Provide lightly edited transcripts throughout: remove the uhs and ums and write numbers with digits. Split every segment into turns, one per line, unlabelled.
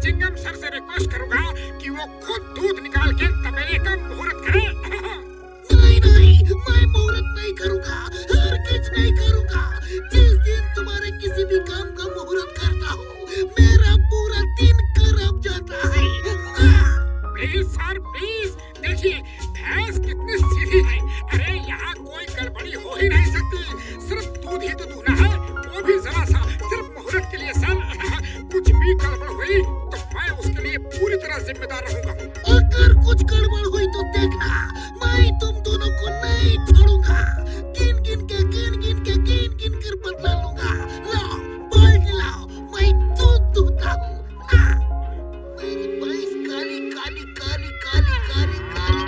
Chingam sir से request करूंगा कि वो खुद दूध निकाल के तबेले का मुहूर्त करे।
नहीं नहीं, मैं मुहूर्त नहीं करूंगा, हरगिज नहीं करूंगा। जिस दिन तुम्हारे किसी भी काम का मुहूर्त करता हूँ, मेरा पूरा दिन खराब जाता है।
प्लीज सर प्लीज, देखिए भैंस कितनी सीधी है। अरे यहाँ कोई गड़बड़ी हो ही नहीं सकती, सिर्फ दूध ही तो दूहना है, वो भी जरा सा, सिर्फ मुहूर्त के लिए सर। कुछ भी गड़बड़ हुई तो मैं उसके लिए पूरी तरह जिम्मेदार रहूंगा।
अगर कुछ गड़बड़ हुई तो देखना, मैं तुम दोनों को नहीं छोड़ूंगा। गिन गिन कर बदला लूंगा। लाओ बाल्टी लाओ, मैं दूध दूहता हूँ। मेरी भैंस काली काली काली काली काली काली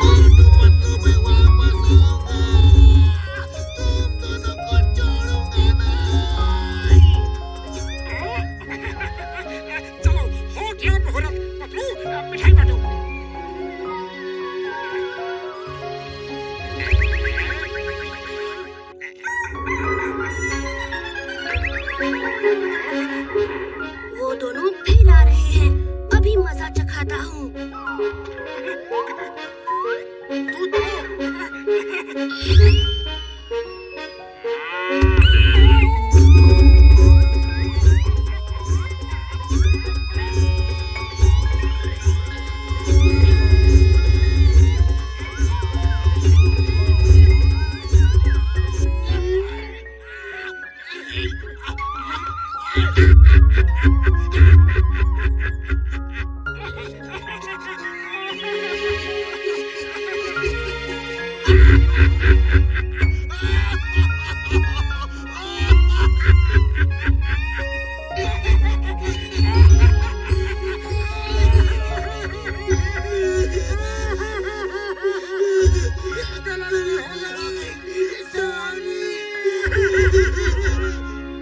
मोटू पतलू मैं वापस आऊंगा, तुम दोनों को छोड़ूंगा नहीं।
चलो हो गया मुहूर्त। पतलू मिठाई बांटो।
वो दोनों फिर आ रहे हैं, अभी मजा चखाता हूँ।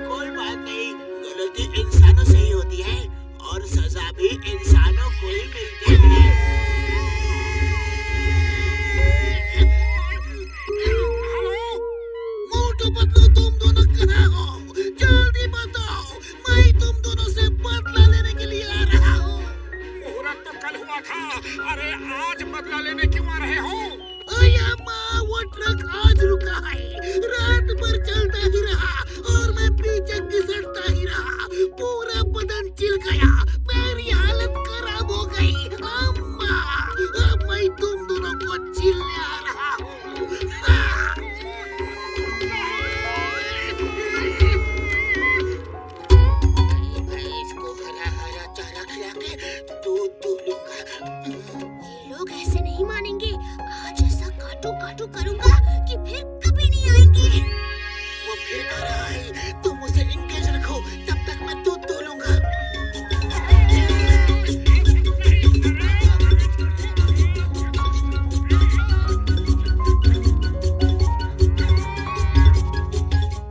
कोई बात नहीं, गलती इंसानों से ही होती है और सजा भी इंसानों को ही मिलती है। मोटू पतलू तुम दोनों कहाँ हो? जल्दी बताओ, मैं तुम दोनों से बदला लेने के लिए आ रहा हूँ।
मुहूर्त तो कल हुआ था, अरे आज बदला लेने क्यों आ रहे हो?
अया माँ, वो ट्रक आज रुका है, रात भर चलता ही रहा और मैं पीछे घिसटता ही रहा, पूरा बदन चिल गया, मेरी हालत खराब हो गई। अम्मा, अब मैं तुम दोनों को चिल्ले आ रहा हूँ। भैंस को हरा हरा चारा खिला के दूध दूलूंगा।
ये लोग ऐसे नहीं मानेंगे, आज ऐसा काटू काटू करूंगा कि फिर कभी नहीं आएंगे।
वो फिर आ रहा है, तुम उसे इंगेज रखो, तब तक मैं दूध दूलूंगा।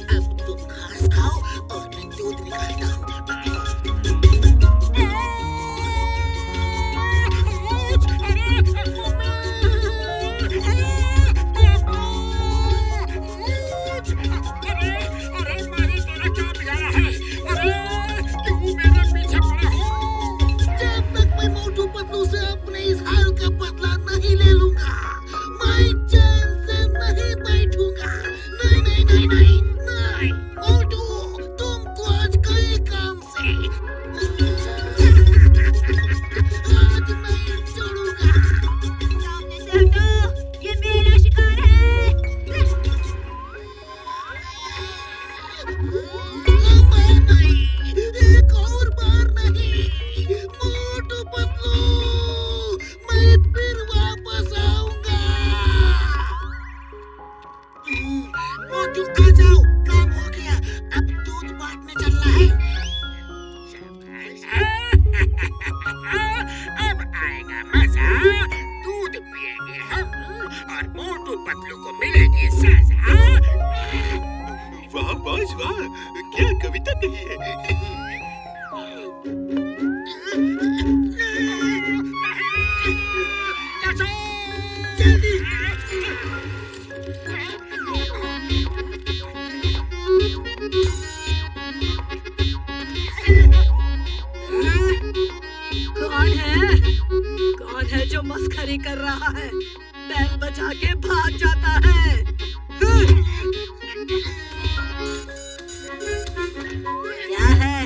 अब तुम घास खाओ और मैं दूध निकालता हूँ। जब तक मैं मोटू पतलू से अपने इस हाल का बदला नहीं ले लूंगा, मैं चैन से नहीं बैठूंगा। नहीं नहीं नहीं नहीं नहीं, मोटू तुम तो आज गए काम से, आज नहीं छोड़ूंगा।
सामने से हटो, ये मेरा शिकार है।
मैं नहीं, एक और बार नहीं। मोटू पतलू, मैं फिर वापस आऊंगा। मोटू आ जाओ, काम हो गया, अब दूध बांटने चलना है।
अब आएगा मजा, दूध पिएंगे हम और मोटू पतलू को मिलेगी सजा।
वाह बॉस वाह, क्या कविता कही है।
चाचू
जल्दी।
कौन है जो मस्खरी कर रहा है? बैल बजा के भाग जाता है। क्या है?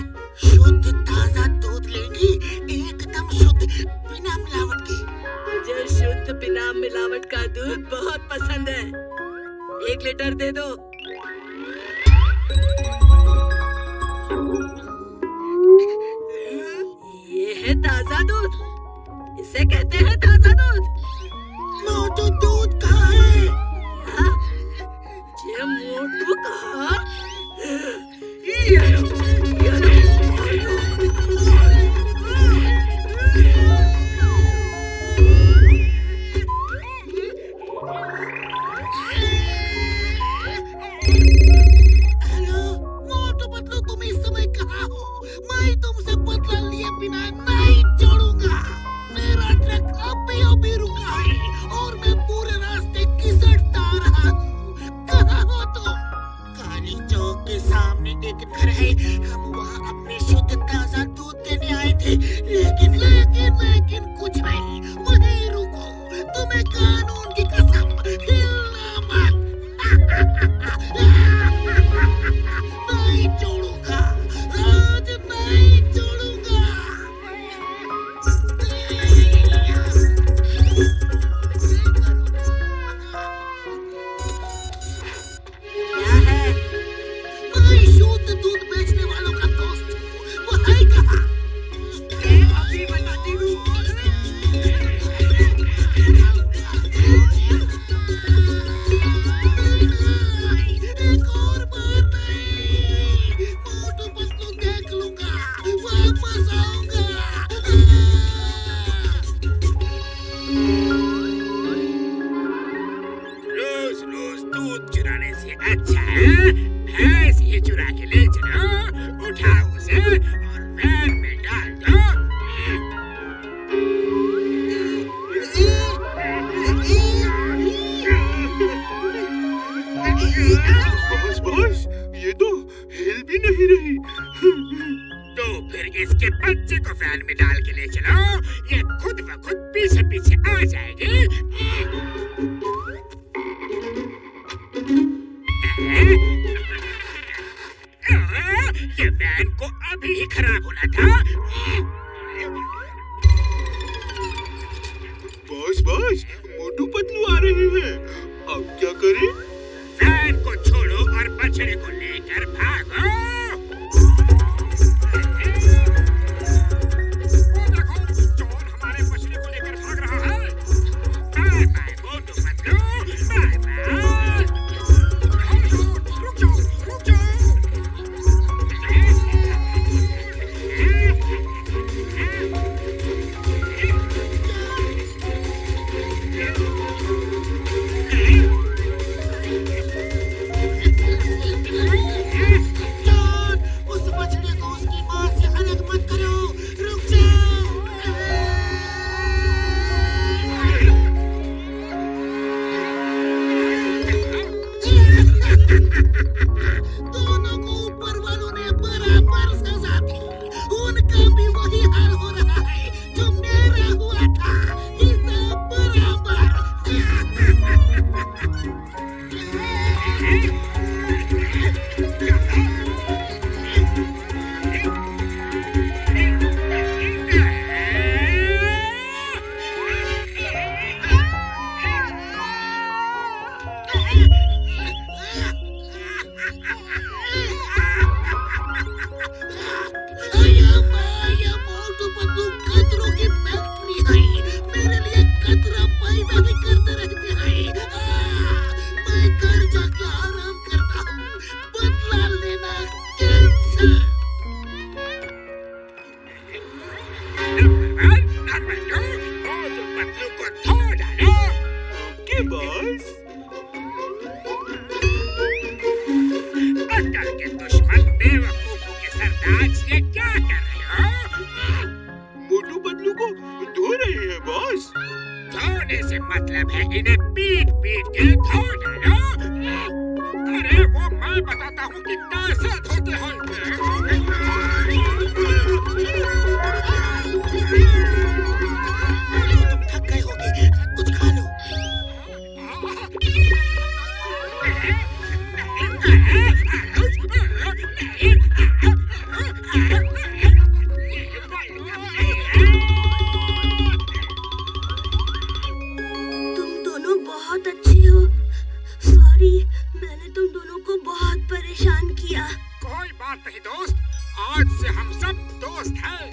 शुद्ध ताजा दूध लेंगी, एकदम शुद्ध, बिना मिलावट के।
मुझे शुद्ध बिना मिलावट का दूध बहुत पसंद है। 1 लीटर दे दो। ये है ताजा दूध, इसे कहते हैं ताजा दूध।
मोटू दूध कहाँ है?
ये मोटू कहाँ?
हेलो मोटू पतलू, तुम इस समय कहाँ हो? मैं तुमसे बदला लिए बिना नहीं छोड़ूंगा। मेरा ट्रक अभी रुका है और मैं पूरे रास्ते घिसटता रहा हूँ। कहाँ हो तुम? काली चौक के सामने एक घर है, हम वहाँ अपने शुद्ध ताजा दूध देने आए थे, लेकिन कुछ नहीं। वहीं रुको, तुम्हें कानून की कसम, हिलना मत। नहीं छोड़ूंगा, आज नहीं छोड़ूंगा।
क्या है?
मैं शुद्ध दूध बेचने वालों का दोस्त हूँ, वो है कहाँ?
अभी बताती हूँ।
एक और बार नहीं, मोटू पतलू देख लूंगा, वापस आऊंगा।
रोज रोज दूध चुराने से अच्छा है भैंस ही चुरा के ले चलो, उठाओ उसे और वैन में डाल दो।
बॉस, ये तो हिल भी नहीं रही।
तो फिर इसके बच्चे को वैन में डाल के ले चलो, ये खुद ब खुद पीछे पीछे आ जाएगी। ये वैन को अभी ही खराब होना था।
बॉस, मोटू पतलू आ रहे हैं, अब क्या करें?
वैन को छोड़ो और बछड़े को लेकर भागो। वो देखो, जॉन हमारे बछड़े को लेकर भाग रहा है। Bye bye Motu Patlu, bye bye. रुक जाओ, रुक जाओ।
जॉन, उस बछड़े को उसकी माँ से अलग मत करो, रुक जाओ। दोनों को ऊपर वालों ने बराबर सजा दी। उनका भी वही हाल हो रहा है जो मेरा हुआ था, हिसाब बराबर। मोटू पतलू खतरों की फैक्ट्री है, मेरे लिए खतरा पैदा भी करते रहते हैं। मैं घर जाके आराम करता हूँ, बदला लेना कैंसिल।
नंबर 2, मोटू पतलू को धो डालो।
Okay boss.
अकल के दुश्मन, बेवकूफों के सरताज, ये क्या कर रहे हो?
मोटू पतलू को धो रहे हैं बॉस।
धोने धोने से मतलब है इन्हें पीट पीट के धो डालो। अरे वो मैं बताता हूँ कि कैसे धोते हो।
तुम थक गए होगे, कुछ खा लो।
तुम दोनों बहुत अच्छे हो। सॉरी, मैंने तुम दोनों को बहुत परेशान किया।
कोई बात नहीं दोस्त, आज से हम सब दोस्त हैं।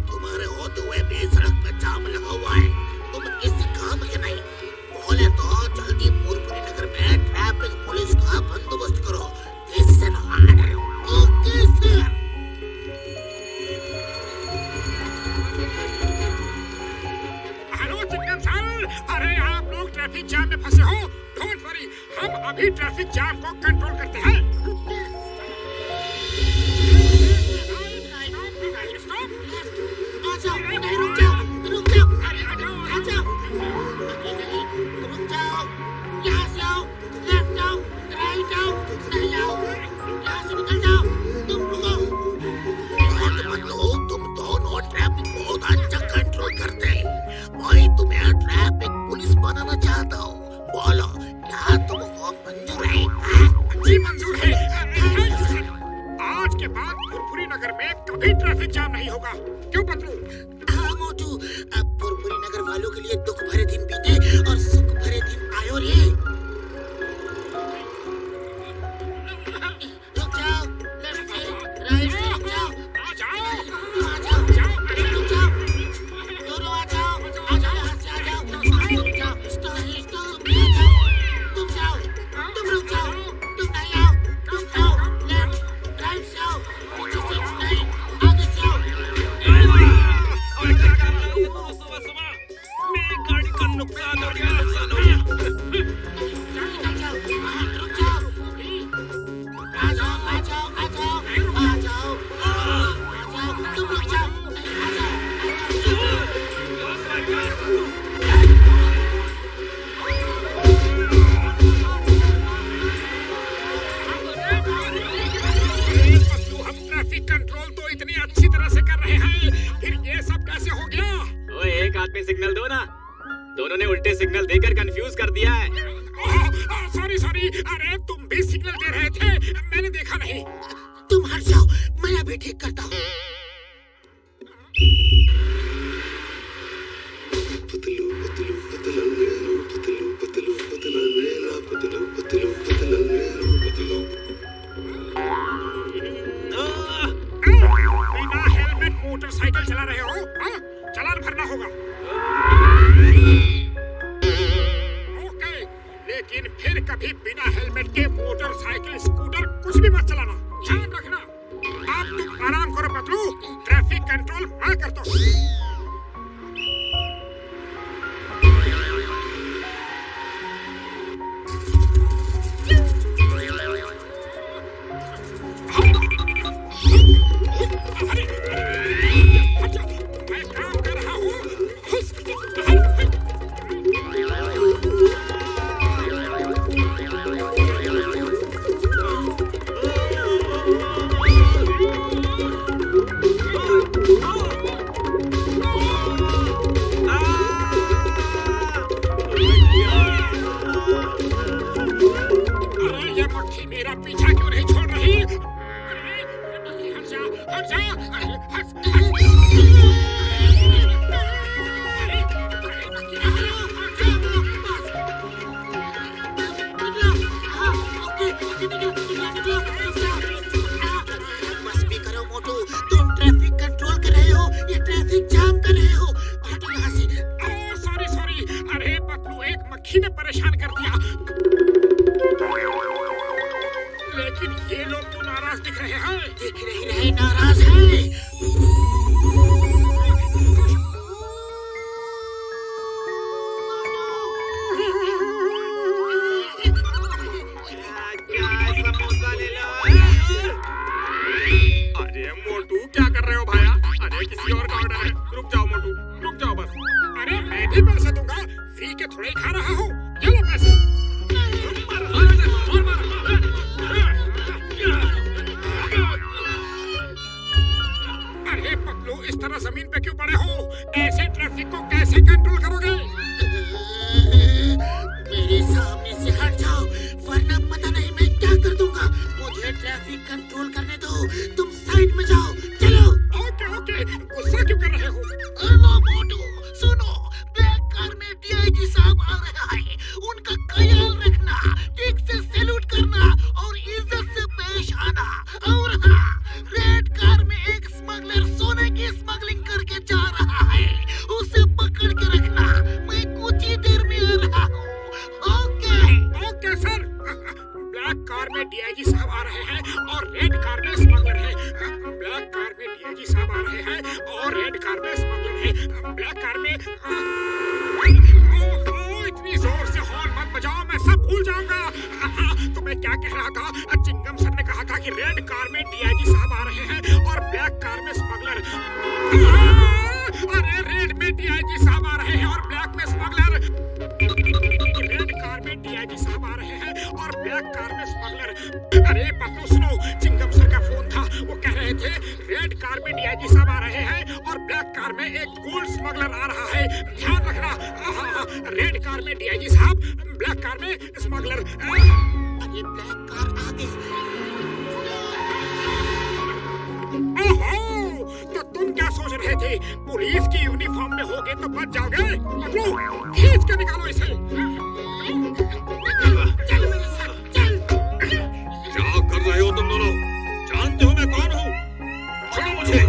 तुम्हारे होते हुए भी सड़क पे जाम लगा हुआ है। तुम किसी काम के नहीं। बोले तो जल्दी पुरपुरी नगर में ट्रैफिक पुलिस का बंदोबस्त करो। This an order. Okay sir.
Hello chicken sir, अरे आप लोग ट्रैफिक जाम में फंसे हो। डोंट वरी, हम अभी ट्रैफिक जाम को कंट्रोल करते हैं।
रुक जाओ, रुक जाओ, आ जाओ, रुक जाओ, यहाँ से आओ, लेफ्ट आओ, राइट आओ, नहीं आओ, यहाँ से निकल जाओ, तुम रुको। तुम दोनों ट्रैफिक बहुत अच्छा कंट्रोल करते हैं। मैं तुम्हें ट्रैफिक पुलिस बनाना चाहता हूँ। बोलो, क्या तुमको मंजूर है?
जी मंजूर है। आज के बाद पुरपुरी नगर में कभी ट्रैफिक जाम नहीं होगा। क्यों पतलू?
हाँ मोटू, अब पुरपुरी नगर वालों के लिए दुख भरे दिन बीते और सुख भरे दिन आयो रे। रुक जाओ, लेफ्ट से, राइट से रुक जाओ।
आ जाओ,
आ जाओ, अरे रुक जाओ, दोनों आ जाओ, यहाँ से आ जाओ, रुक जाओ, स्टॉप, आ जाओ, तुम जाओ, तुम रुक जाओ, तुम नहीं आओ, तुम जाओ, लेफ्ट, राइट से आओ, पीछे से नहीं, आगे से आओ।
गाड़ी का नुकसान हो गया, नुकसान हो गया।
निकल जाओ, रुक जाओ, आ जाओ, आ जाओ, आ जाओ, आ जाओ, आ जाओ, तुम रुक जाओ, आ जाओ।
पतलू, हम ट्रैफिक कंट्रोल तो इतनी अच्छी तरह से कर रहे हैं, फिर ये सब कैसे हो गया?
ओए, एक आदमी सिग्नल दो ना। दोनों ने उल्टे सिग्नल देकर कंफ्यूज कर दिया है।
सॉरी सॉरी, अरे तुम भी सिग्नल दे रहे थे, मैंने देखा नहीं।
तुम हट जाओ, मैं अभी ठीक करता हूँ।
पतलू पतलू पतलू पतलू पतलू पतलू पतलू पतलू पतलू पतलू।
बिना हेलमेट मोटरसाइकिल चला रहे हो? हाँ? चालान भरना होगा। ओके, लेकिन फिर कभी बिना हेलमेट के मोटरसाइकिल, स्कूटर कुछ भी मत चलाना। ध्यान रखना। अब तुम आराम करो पतलू, ट्रैफिक कंट्रोल मैं करता हूँ। मैं काम कर रहा हूँ। अरे ये मुट्ठी मेरा पीछा क्यों नहीं छोड़ रही? अरे हट जा, हट जा। ये किसी और का ऑर्डर है। रुक जाओ मोटू, रुक जाओ बस। अरे मैं भी पैसे दूंगा, फ्री के थोड़े ही खा रहा हूँ। ये लो पैसे। अरे पगलू, इस तरह जमीन पे क्यों पड़े हो? ऐसे ट्रैफिक को कैसे कंट्रोल करोगे?
मेरे सामने से हट जाओ, वरना पता नहीं मैं क्या कर दूंगा। मुझे ट्रैफिक कंट्रोल करने दो, तुम साइड में जाओ। चलो।
ओके ओके, गुस्सा क्यों कर रहे हो?
हेलो मोटू, सुनो, ब्लैक कार में डीआईजी साहब आ रहा है। उनका ख्याल रखना, ठीक से सैल्यूट करना और इज्जत से पेश आना। और हाँ, रेड कार में एक स्मगलर सोने की स्मगलिंग करके जा रहा है, उसे पकड़ के रखना। मैं कुछ ही देर में आ रहा हूँ।
Okay sir. ब्लैक कार में डीआईजी साहब आ रहे हैं और रेड कार में स्मगलर है। ब्लैक कार में डीआईजी साहब आ रहे हैं और रेड कार में स्मगलर है। ब्लैक कार में इतनी जोर से हॉर्न मत बजाओ, मैं सब भूल जाऊंगा। तो मैं क्या कह रहा था? चिंगम सर ने कहा था कि रेड कार में डीआईजी साहब आ रहे हैं और ब्लैक कार में स्मगलर। अरे रेड में डीआईजी साहब आ रहे हैं और ब्लैक में स्मगलर। रेड कार में डीआईजी साहब आ रहे हैं और ब्लैक कार में स्मगलर। अरे पप्पू सुनो, चिंगम सर का फोन था। वो कह रहे थे रेड कार में डीआईजी साहब आ रहे हैं और ब्लैक कार में एक गोल्ड स्मगलर आ रहा है। ध्यान रखना। रेड कार में डीआईजी साहब, ब्लैक कार में स्मगलर।
अरे ब्लैक कार आ गई।
ओहो, तो तुम क्या सोच रहे थे? पुलिस की यूनिफॉर्म में होगे तो बच जाओगे? पकड़ो, खींच के निकालो इसे।
चल मेरे साथ, चल।
क्या कर रहे हो तुम दोनों? जानते हो मैं कौन हूँ? छोड़ो मुझे।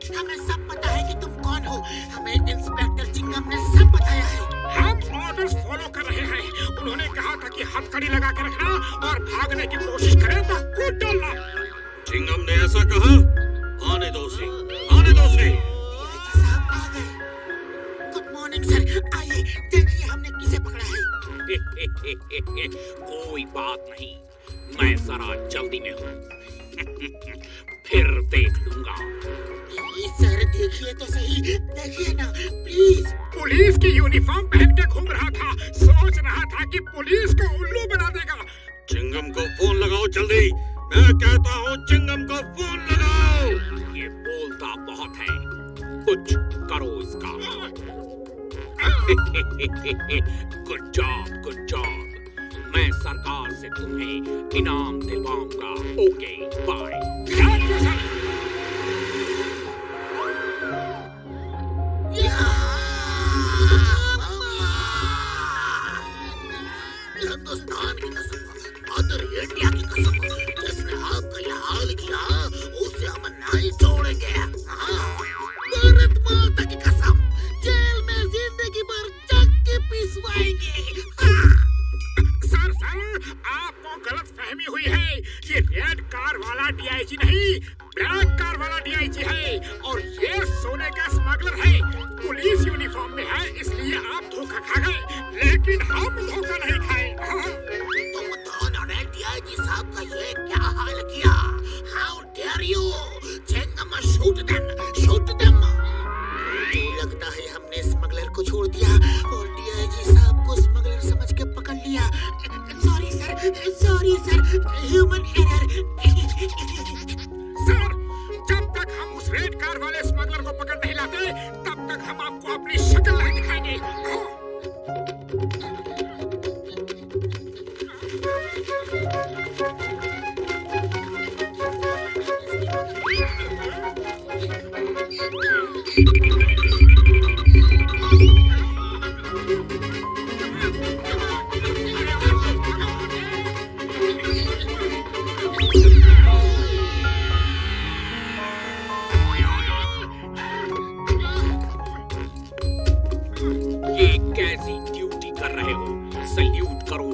हमें सब पता है कि तुम कौन हो। हमें इंस्पेक्टर चिंगम ने सब बताया है।
हम ऑर्डर्स फॉलो कर रहे हैं। उन्होंने कहा था कि हथकड़ी लगा के रखना और भागने की कोशिश करें तो कूद डालना।
चिंगम ने ऐसा कहा? आने दो उसे, आने दो उसे।
डीआईजी साहब आ गए। गुड मॉर्निंग सर, आइए देखिए हमने किसे पकड़ा है।
कोई बात नहीं, मैं जरा जल्दी में हूँ। फिर देख लूंगा।
प्लीज सर, देखिए तो सही, देखिए ना प्लीज।
पुलिस की यूनिफॉर्म पहन के घूम रहा था, सोच रहा था कि पुलिस को उल्लू बना देगा।
चिंगम को फोन लगाओ जल्दी। मैं कहता हूँ चिंगम को फोन लगाओ।
ये बोलता बहुत है, कुछ करो इसका। Good job, good job. मैं सरकार से तुम्हें इनाम दिलवाऊंगा। Okay bye.
हिंदुस्तान की कसम, मदर इंडिया की कसम, जिसने आपका यह हाल किया उसे हम नहीं छोड़ेंगे। भारत माता की कसम, जेल में जिंदगी भर जग के पिसवाएंगे।
सर सर, आपको गलत फहमी हुई है। ये रेड कार वाला डीआईजी नहीं, ब्लैक कार वाला डीआईजी है और ये सोने का स्मगलर है। पुलिस यूनिफॉर्म में है, इसलिए आप धोखा खा गए, लेकिन हम धोखा नहीं खाए।
तुम दोनों ने डीआईजी साहब का ये क्या हाल किया? How dare you? चिंगम, शूट देम, शूट देम। मुझे लगता है हमने स्मगलर को छोड़ दिया और डीआईजी साहब को स्मगलर समझ के पकड़ लिया। Sorry sir, human error.
Sir, जब तक हम उस रेड कार वाले स्मगलर को पकड़ नहीं लाते, तब तक हम आपको अपनी शक्ल नहीं दिखाएंगे।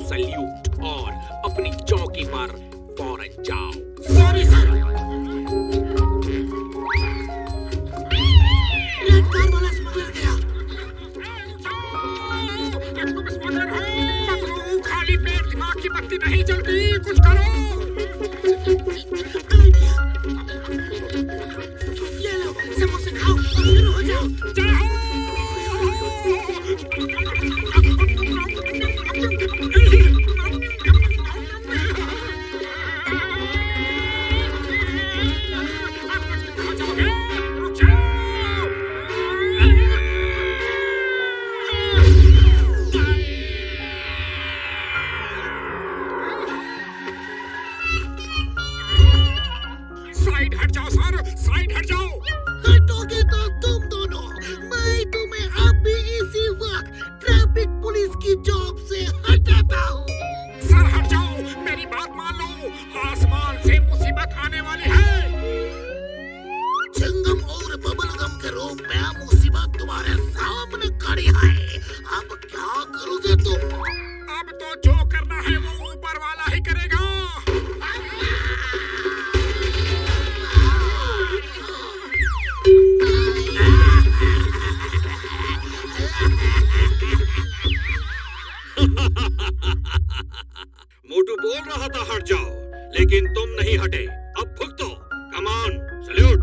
सैल्यूट और अपनी चौकी पर फौरन जाओ।
Sorry sir. रेड कार वाला स्मगलर गया।
तुम स्मगलर हो? पकड़ो, खाली पेट दिमाग की बत्ती नहीं जलती, कुछ करो।
आइडिया। ये लो, समोसे खाओ और शुरू हो जाओ।
साइड हट जाओ सर, साइड हट जाओ।
हटोगे तो तुम दोनों, मैं तुम्हें अभी इसी वक्त ट्रैफिक पुलिस की जॉब से हटाता हूँ।
सर हट जाओ, मेरी बात मान लो, आसमान से मुसीबत आने वाली है।
चिंगम और बबलगम के रूप में मुसीबत तुम्हारे सामने खड़ी है। अब क्या करोगे तुम?
अब तो जो करना है वो ऊपर वाला ही करेगा।
मोटू बोल रहा था हट जाओ, लेकिन तुम नहीं हटे। अब भुगतो। Come on, salute.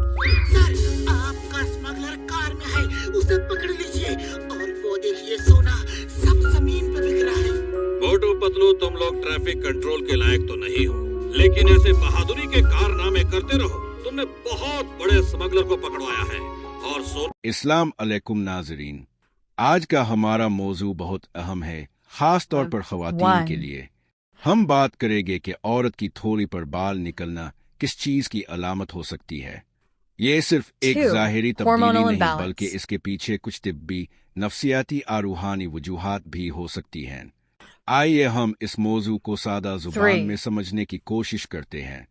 सर, आपका स्मगलर कार में है, उसे पकड़ लीजिए। और वो देखिए सोना सब जमीन पे बिक रहा है।
मोटू पतलू, तुम लोग ट्रैफिक कंट्रोल के लायक तो नहीं हो, लेकिन ऐसे बहादुरी के कारनामे करते रहो। तुमने बहुत बड़े स्मगलर को पकड़वाया है। और
इस्लाम अलैकुम नाजरीन, आज का हमारा मौजू बहुत अहम है, खास तौर पर ख़वातीन के लिए। हम बात करेंगे कि औरत की थोड़ी पर बाल निकलना किस चीज़ की अलामत हो सकती है। ये सिर्फ एक ज़ाहिरी तब्दीली नहीं, बल्कि इसके पीछे कुछ तिब्बी, नफ्सियाती और रूहानी वजूहात भी हो सकती हैं। आइए हम इस मौजू को सादा जुबान में समझने की कोशिश करते हैं।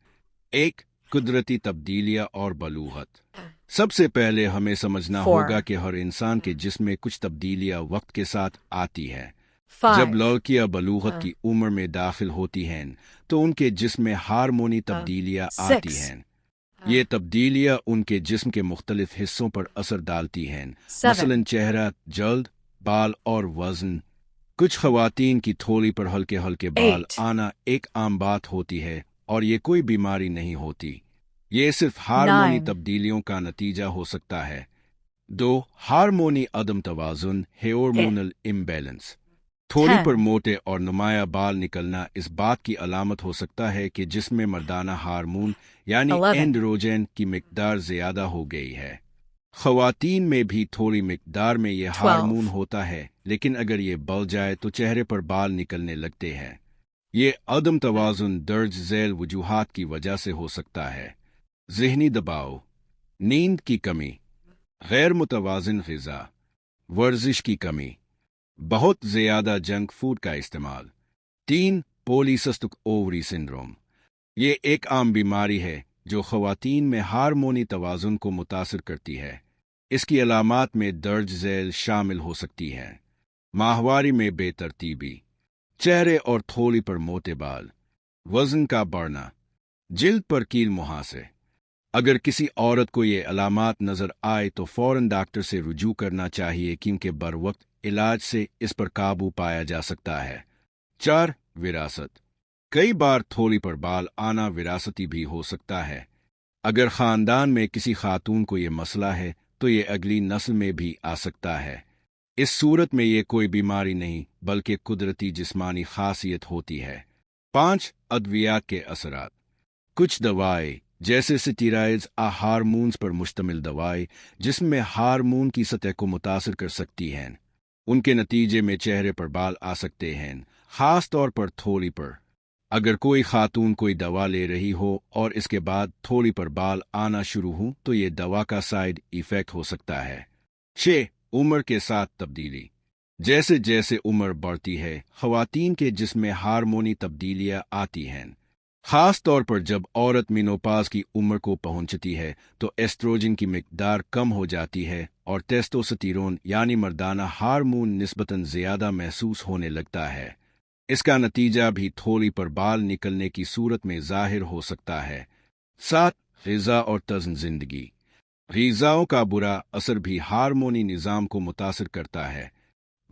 एक, कुदरती तब्दीलियाँ और बलूगत। सबसे पहले हमें समझना होगा कि हर इंसान के जिस्म में कुछ तब्दीलियाँ वक्त के साथ आती हैं। जब लड़कियां बलूगत की उम्र में दाखिल होती हैं तो उनके जिस्म में हार्मोनी तब्दीलियां आती हैं। ये तब्दीलियां उनके जिस्म के मुख्तलिफ हिस्सों पर असर डालती हैं, मसलन चेहरा, जल्द, बाल और वजन। कुछ ख़वातीन की थोड़ी पर हल्के हल्के बाल आना एक आम बात होती है और ये कोई बीमारी नहीं होती। ये सिर्फ हार्मोनी तब्दीलियों का नतीजा हो सकता है। 2, हार्मोनी अदम तवाज़ुन, हार्मोनल इम्बैलेंस। थोड़ी पर मोटे और नुमाया बाल निकलना इस बात की अलामत हो सकता है कि जिसमें मर्दाना हार्मोन यानी एंड्रोजन की मिकदार ज्यादा हो गई है। ख़वातीन में भी थोड़ी मिकदार में ये हार्मोन होता है, लेकिन अगर ये बढ़ जाए तो चेहरे पर बाल निकलने लगते हैं। ये अदम तवाज़ुन दर्ज झेल वजूहात की वजह से हो सकता है। ज़हनी दबाव, नींद की कमी, गैर मुतवाज़िन ग़िज़ा, वर्जिश की कमी, बहुत ज़्यादा जंक फूड का इस्तेमाल। 3, पॉलीसिस्टिक ओवरी सिंड्रोम। ये एक आम बीमारी है जो ख़वातीन में हार्मोनी तवाज़ुन को मुतासिर करती है। इसकी अलामात में दर्ज झेल शामिल हो सकती हैं। माहवारी में बेतरतीबी, चेहरे और थोड़ी पर मोटे बाल, वज़न का बढ़ना, जिल्द पर कील मुहासे। अगर किसी औरत को ये अलामात नज़र आए तो फ़ौरन डॉक्टर से रुजू करना चाहिए, क्योंकि बरवक्त इलाज से इस पर काबू पाया जा सकता है। 4, विरासत। कई बार थोड़ी पर बाल आना विरासती भी हो सकता है। अगर ख़ानदान में किसी खातून को ये मसला है तो ये अगली नस्ल में भी आ सकता है। इस सूरत में ये कोई बीमारी नहीं बल्कि कुदरती जिस्मानी खासियत होती है। 5, अद्वियात के असरात। कुछ दवाएं जैसे स्टेरॉइड्स हार्मोन्स पर मुश्तमिल दवाएं जिसमें हार्मोन की सतह को मुतासिर कर सकती हैं। उनके नतीजे में चेहरे पर बाल आ सकते हैं, खास तौर पर थोड़ी पर। अगर कोई खातून कोई दवा ले रही हो और इसके बाद थोड़ी पर बाल आना शुरू हो तो ये दवा का साइड इफेक्ट हो सकता है। 6, उम्र के साथ तब्दीली। जैसे जैसे उम्र बढ़ती है ख़वातीन के जिस्म में हार्मोनी तब्दीलियाँ आती हैं। खास तौर पर जब औरत मेनोपाज की उम्र को पहुंचती है तो एस्ट्रोजन की मिकदार कम हो जाती है और टेस्टोस्टेरोन यानी मर्दाना हार्मोन निस्बतन ज़्यादा महसूस होने लगता है। इसका नतीजा भी थोड़ी पर बाल निकलने की सूरत में ज़ाहिर हो सकता है। 7, ग़िज़ा और तज़्न ज़िंदगी। ग़िज़ाओं का बुरा असर भी हार्मोनी निज़ाम को मुतासिर करता है।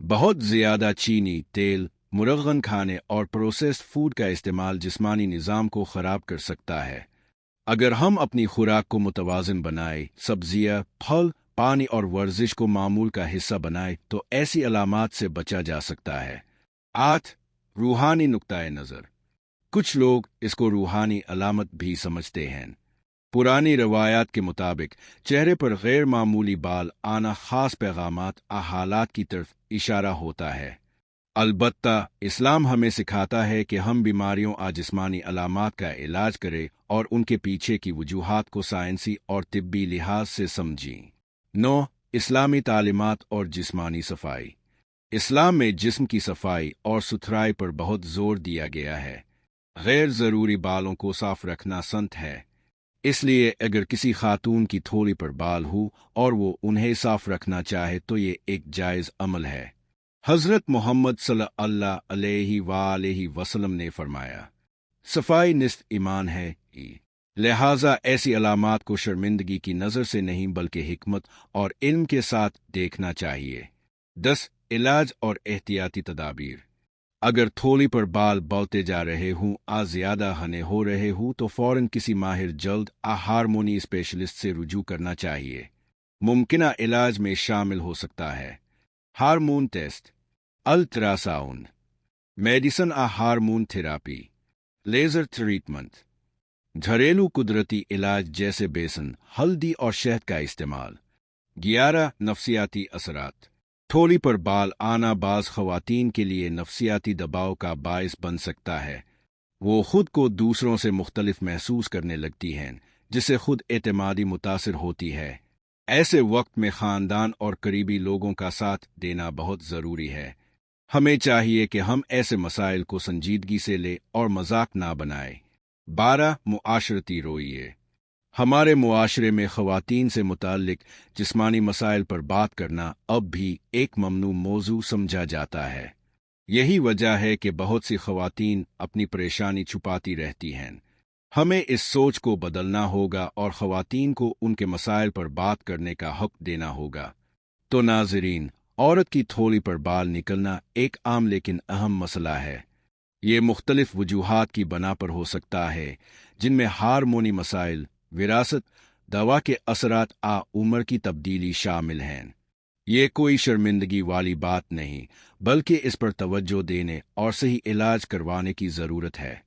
बहुत ज़्यादा चीनी, तेल, मुरग़न खाने और प्रोसेस्ड फूड का इस्तेमाल जिस्मानी निज़ाम को ख़राब कर सकता है। अगर हम अपनी खुराक को मुतवाज़िन बनाए, सब्जियां, फल, पानी और वर्जिश को मामूल का हिस्सा बनाए, तो ऐसी अलामात से बचा जा सकता है। 8. रूहानी नुक्ताए नज़र। कुछ लोग इसको रूहानी अलामत भी समझते हैं। पुरानी रवायात के मुताबिक चेहरे पर गैर मामूली बाल आना खास पैगामात हालात की तरफ इशारा होता है। अलबत्ता इस्लाम हमें सिखाता है कि हम बीमारियों जिस्मानी अलामात का इलाज करें और उनके पीछे की वजूहात को साइंसी और तिब्बी लिहाज से समझें। 9. इस्लामी तालीमात और जिस्मानी सफाई। इस्लाम में जिस्म की सफाई और सुथराई पर बहुत जोर दिया गया है। गैर ज़रूरी बालों को साफ रखना संत है, इसलिए अगर किसी खातून की थोड़ी पर बाल हो और वो उन्हें साफ रखना चाहे तो ये एक जायज़ अमल है। हज़रत मोहम्मद सल्लल्लाहु अलैहि वसल्लम ने फरमाया, सफाई निस्फ ईमान है। लिहाजा ऐसी अलामात को शर्मिंदगी की नज़र से नहीं बल्कि हिकमत और इल्म के साथ देखना चाहिए। 10. इलाज और एहतियाती तदाबीर। अगर थोड़ी पर बाल बढ़ते जा रहे हों ज़्यादा घने हो रहे हों तो फ़ौरन किसी माहिर जल्द हार्मोनी स्पेशलिस्ट से रुजू करना चाहिए। मुमकिना इलाज में शामिल हो सकता है hormone test, ultrasound, medicine hormone therapy, laser treatment, घरेलू कुदरती इलाज जैसे बेसन, हल्दी और शहद का इस्तेमाल। 11. नफ्सियाती असरात। थोड़ी पर बाल आना बाज़ ख़वातीन के लिए नफ्सियाती दबाव का बायस बन सकता है। वो खुद को दूसरों से मुख्तलिफ महसूस करने लगती हैं, जिससे खुद एतमादी मुतासिर होती है। ऐसे वक्त में ख़ानदान और करीबी लोगों का साथ देना बहुत ज़रूरी है। हमें चाहिए कि हम ऐसे मसाइल को संजीदगी से ले और मजाक ना बनाए। 12. मुआशरती रवैये। हमारे मुआशरे में ख़वातीन से मुताल्लिक जिस्मानी मसाइल पर बात करना अब भी एक ममनू मौजू समझा जाता है। यही वजह है कि बहुत सी ख़वातीन अपनी परेशानी छुपाती रहती हैं। हमें इस सोच को बदलना होगा और ख़वातीन को उनके मसाइल पर बात करने का हक देना होगा। तो नाज़रीन, औरत की थोड़ी पर बाल निकलना एक आम लेकिन अहम मसला है। ये मुख्तलिफ वजूहात की बना पर हो सकता है, जिनमें हार्मोनी मसाइल, विरासत, दवा के असरात उम्र की तब्दीली शामिल हैं। ये कोई शर्मिंदगी वाली बात नहीं, बल्कि इस पर तवज्जो देने और सही इलाज करवाने की ज़रूरत है।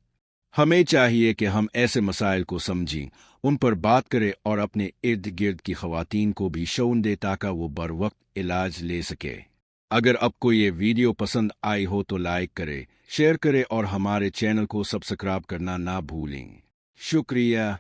हमें चाहिए कि हम ऐसे मसाइल को समझें, उन पर बात करें और अपने इर्द गिर्द की ख़वातीन को भी शऊन दे ताकि वो बर वक्त इलाज ले सके। अगर आपको ये वीडियो पसंद आई हो तो लाइक करें, शेयर करें और हमारे चैनल को सब्सक्राइब करना ना भूलें। शुक्रिया।